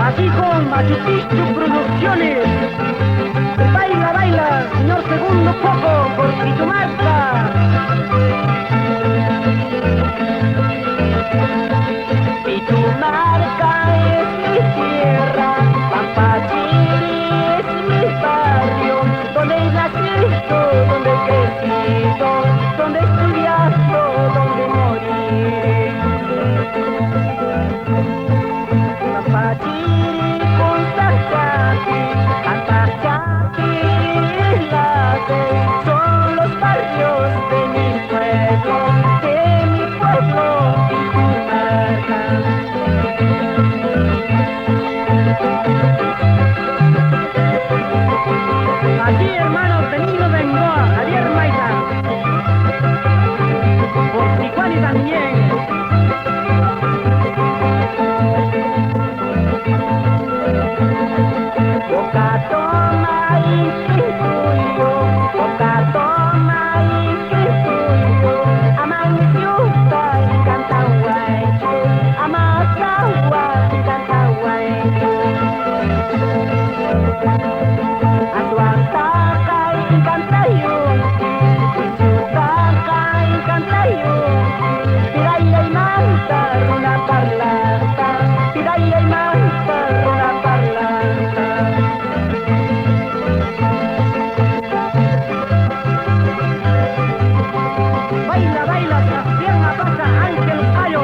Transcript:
Así con Machu Picchu Producciones. Baila, baila, señor Segundo Poco, por Pitumarca. Pitumarca es mi tierra, Pampachiri es mi barrio, donde he nacido, donde he crecido, donde he estudiado, donde moriré. Pampachiri con Tachaki, Antachaki y Late, son los barrios de mi pueblo, Pitumarca. Aquí, hermano, Benito Bengoa, Javier Maita, por Tijuana también. Boca toma y tuyo, boca toma y tuyo, amaneció y canta guaycho, amasagua y canta guaycho. Asuantaka y canta yunki, Isuntaka y canta yunki, Piraya y manta una parlata, Piraya y manta una parlata. Baila, baila, Sebastián Matosa, Ángel Payo.